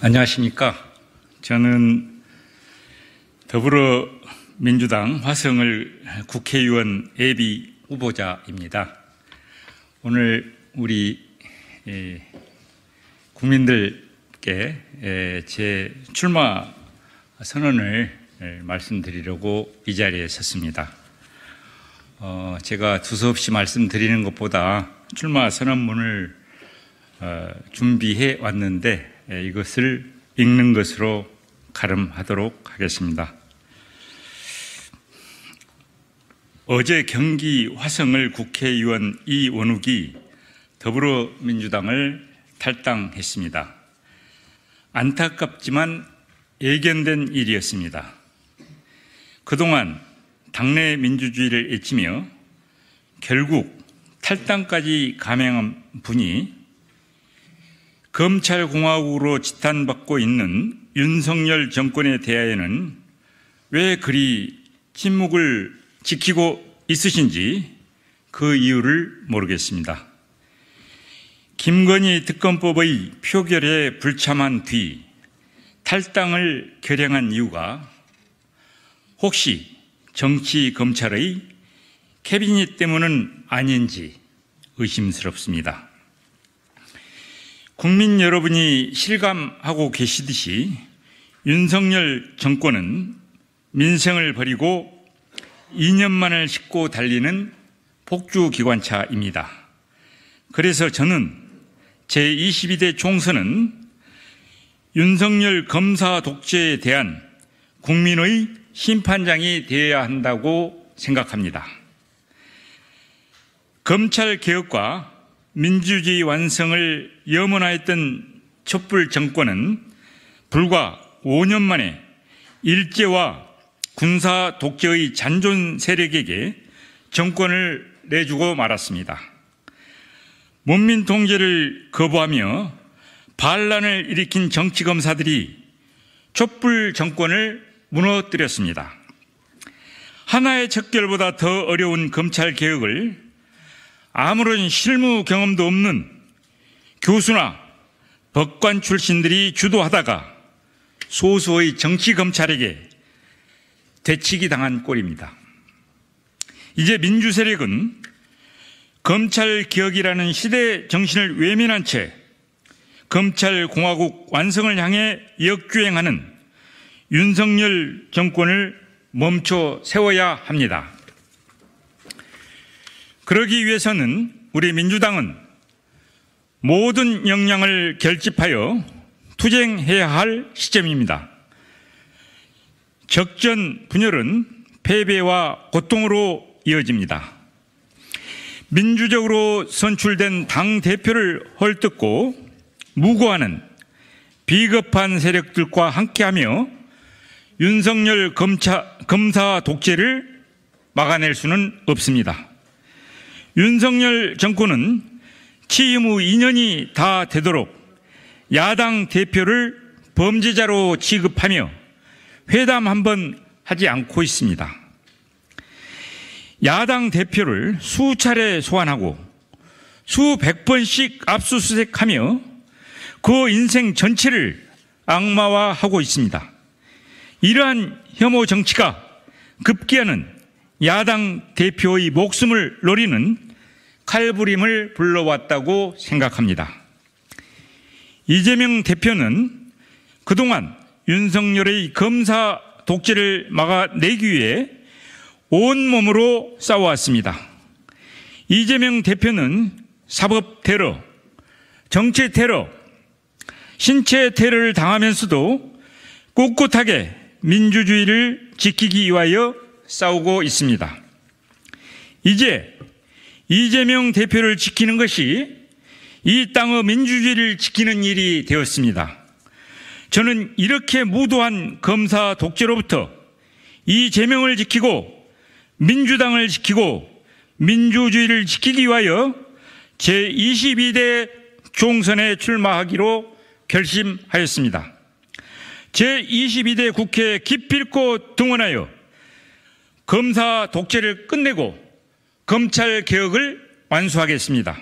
안녕하십니까. 저는 더불어민주당 화성을 국회의원 예비 후보자입니다. 오늘 우리 국민들께 제 출마 선언을 말씀드리려고 이 자리에 섰습니다. 제가 두서없이 말씀드리는 것보다 출마 선언문을 준비해 왔는데 이것을 읽는 것으로 가름하도록 하겠습니다. 어제 경기 화성을 국회의원 이원욱이 더불어민주당을 탈당했습니다. 안타깝지만 예견된 일이었습니다. 그동안 당내 민주주의를 외치며 결국 탈당까지 감행한 분이 검찰공화국으로 지탄받고 있는 윤석열 정권에 대하여는 왜 그리 침묵을 지키고 있으신지 그 이유를 모르겠습니다. 김건희 특검법의 표결에 불참한 뒤 탈당을 결행한 이유가 혹시 정치 검찰의 캐비닛 때문은 아닌지 의심스럽습니다. 국민 여러분이 실감하고 계시듯이 윤석열 정권은 민생을 버리고 2년만을 싣고 달리는 복주기관차입니다. 그래서 저는 제22대 총선은 윤석열 검사 독재에 대한 국민의 심판장이 되어야 한다고 생각합니다. 검찰개혁과 민주주의 완성을 염원하였던 촛불 정권은 불과 5년 만에 일제와 군사 독재의 잔존 세력에게 정권을 내주고 말았습니다. 문민 통제를 거부하며 반란을 일으킨 정치검사들이 촛불 정권을 무너뜨렸습니다. 하나의 척결보다 더 어려운 검찰개혁을 아무런 실무 경험도 없는 교수나 법관 출신들이 주도하다가 소수의 정치검찰에게 되치기 당한 꼴입니다. 이제 민주세력은 검찰개혁이라는 시대 정신을 외면한 채 검찰공화국 완성을 향해 역주행하는 윤석열 정권을 멈춰 세워야 합니다. 그러기 위해서는 우리 민주당은 모든 역량을 결집하여 투쟁해야 할 시점입니다. 적전 분열은 패배와 고통으로 이어집니다. 민주적으로 선출된 당대표를 헐뜯고 무고하는 비겁한 세력들과 함께하며 윤석열 검사 독재를 막아낼 수는 없습니다. 윤석열 정권은 취임 후 2년이 다 되도록 야당 대표를 범죄자로 취급하며 회담 한번 하지 않고 있습니다. 야당 대표를 수차례 소환하고 수백 번씩 압수수색하며 그 인생 전체를 악마화하고 있습니다. 이러한 혐오 정치가 급기야는 야당 대표의 목숨을 노리는 칼부림을 불러왔다고 생각합니다. 이재명 대표는 그동안 윤석열의 검사 독재를 막아내기 위해 온몸으로 싸워왔습니다. 이재명 대표는 사법 테러, 정치 테러, 신체 테러를 당하면서도 꿋꿋하게 민주주의를 지키기 위하여 싸우고 있습니다. 이제 이재명 대표를 지키는 것이 이 땅의 민주주의를 지키는 일이 되었습니다. 저는 이렇게 무도한 검사 독재로부터 이재명을 지키고 민주당을 지키고 민주주의를 지키기 위하여 제22대 총선에 출마하기로 결심하였습니다. 제22대 국회에 기필코 등원하여 검사 독재를 끝내고 검찰개혁을 완수하겠습니다.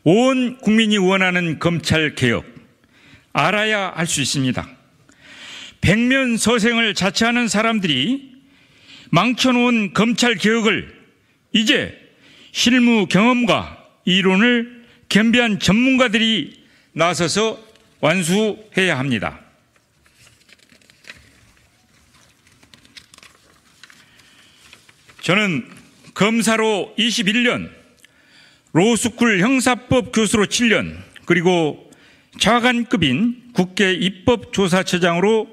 온 국민이 원하는 검찰개혁, 알아야 할 수 있습니다. 백면서생을 자처하는 사람들이 망쳐놓은 검찰개혁을 이제 실무 경험과 이론을 겸비한 전문가들이 나서서 완수해야 합니다. 저는 검사로 21년, 로스쿨 형사법 교수로 7년, 그리고 차관급인 국회 입법조사처장으로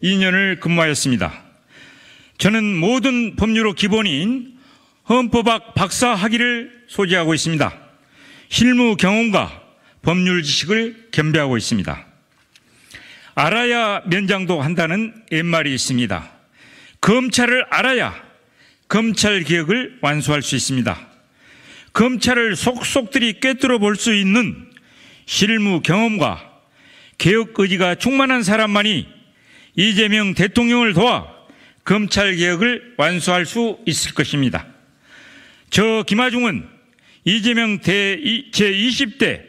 2년을 근무하였습니다. 저는 모든 법률의 기본인 헌법학 박사 학위를 소지하고 있습니다. 실무 경험과 법률 지식을 겸비하고 있습니다. 알아야 면장도 한다는 옛말이 있습니다. 검찰을 알아야 검찰 개혁을 완수할 수 있습니다. 검찰을 속속들이 꿰뚫어 볼 수 있는 실무 경험과 개혁 의지가 충만한 사람만이 이재명 대통령을 도와 검찰 개혁을 완수할 수 있을 것입니다. 저 김하중은 이재명 제20대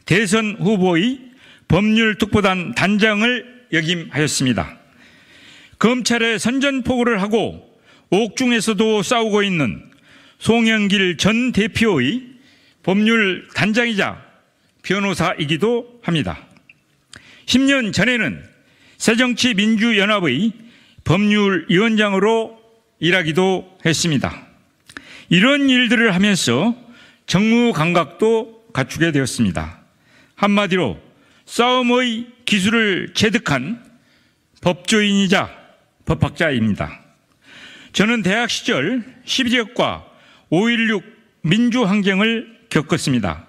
대선 후보의 법률특보단 단장을 역임하였습니다. 검찰에 선전포고를 하고 옥중에서도 싸우고 있는 송영길 전 대표의 법률 단장이자 변호사이기도 합니다. 10년 전에는 새정치민주연합의 법률위원장으로 일하기도 했습니다. 이런 일들을 하면서 정무 감각도 갖추게 되었습니다. 한마디로 싸움의 기술을 체득한 법조인이자 법학자입니다. 저는 대학 시절 12.2과 5.16 민주항쟁을 겪었습니다.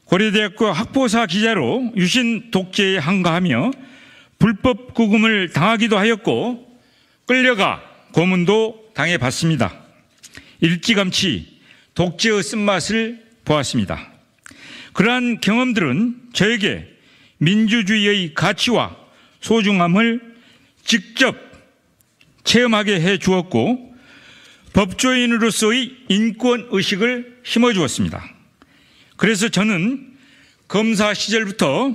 고려대학교 학보사 기자로 유신 독재에 항거하며 불법 구금을 당하기도 하였고 끌려가 고문도 당해봤습니다. 일찌감치 독재의 쓴맛을 보았습니다. 그러한 경험들은 저에게 민주주의의 가치와 소중함을 직접 체험하게 해 주었고 법조인으로서의 인권의식을 심어주었습니다. 그래서 저는 검사 시절부터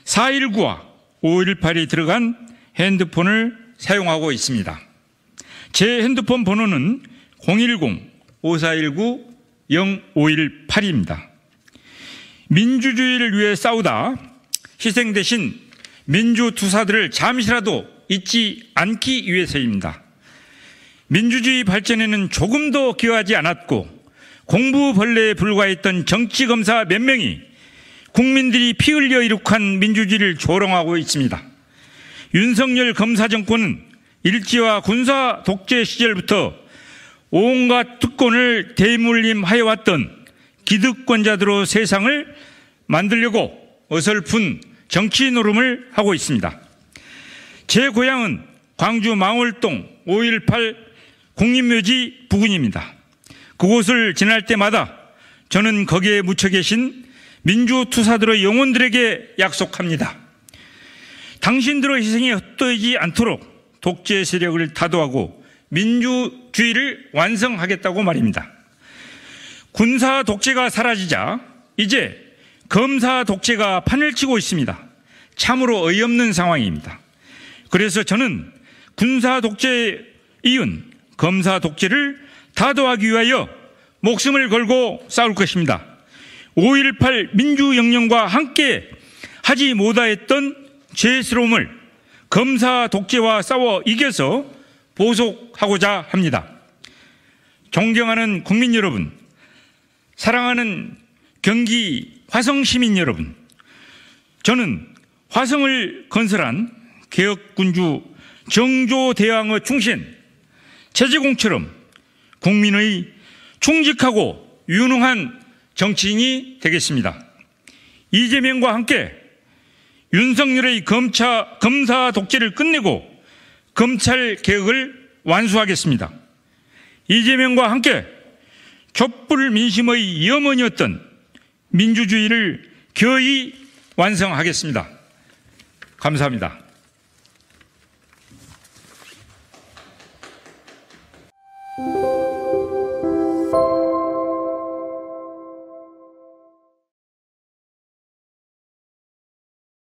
4.19와 5.18이 들어간 핸드폰을 사용하고 있습니다. 제 핸드폰 번호는 010-5419-0518입니다. 민주주의를 위해 싸우다 희생되신 민주투사들을 잠시라도 잊지 않기 위해서입니다. 민주주의 발전에는 조금도 기여하지 않았고 공부벌레에 불과했던 정치검사 몇 명이 국민들이 피 흘려 이룩한 민주주의를 조롱하고 있습니다. 윤석열 검사 정권은 일제와 군사 독재 시절부터 온갖 특권을 대물림하여왔던 기득권자들로 세상을 만들려고 어설픈 정치 노름을 하고 있습니다. 제 고향은 광주 망월동 5.18 국립묘지 부근입니다. 그곳을 지날 때마다 저는 거기에 묻혀 계신 민주투사들의 영혼들에게 약속합니다. 당신들의 희생이 헛되지 않도록 독재 세력을 타도하고 민주주의를 완성하겠다고 말입니다. 군사 독재가 사라지자 이제 검사 독재가 판을 치고 있습니다. 참으로 어이없는 상황입니다. 그래서 저는 군사 독재에 이은 검사 독재를 타도하기 위하여 목숨을 걸고 싸울 것입니다. 5.18 민주혁명과 함께 하지 못하였던 죄스러움을 검사 독재와 싸워 이겨서 보속하고자 합니다. 존경하는 국민 여러분, 사랑하는 경기 화성 시민 여러분, 저는 화성을 건설한 개혁군주 정조대왕의 충신 최재공처럼 국민의 충직하고 유능한 정치인이 되겠습니다. 이재명과 함께 윤석열의 검사 독재를 끝내고 검찰 개혁을 완수하겠습니다. 이재명과 함께 촛불 민심의 염원이었던 민주주의를 겨이 완성하겠습니다. 감사합니다.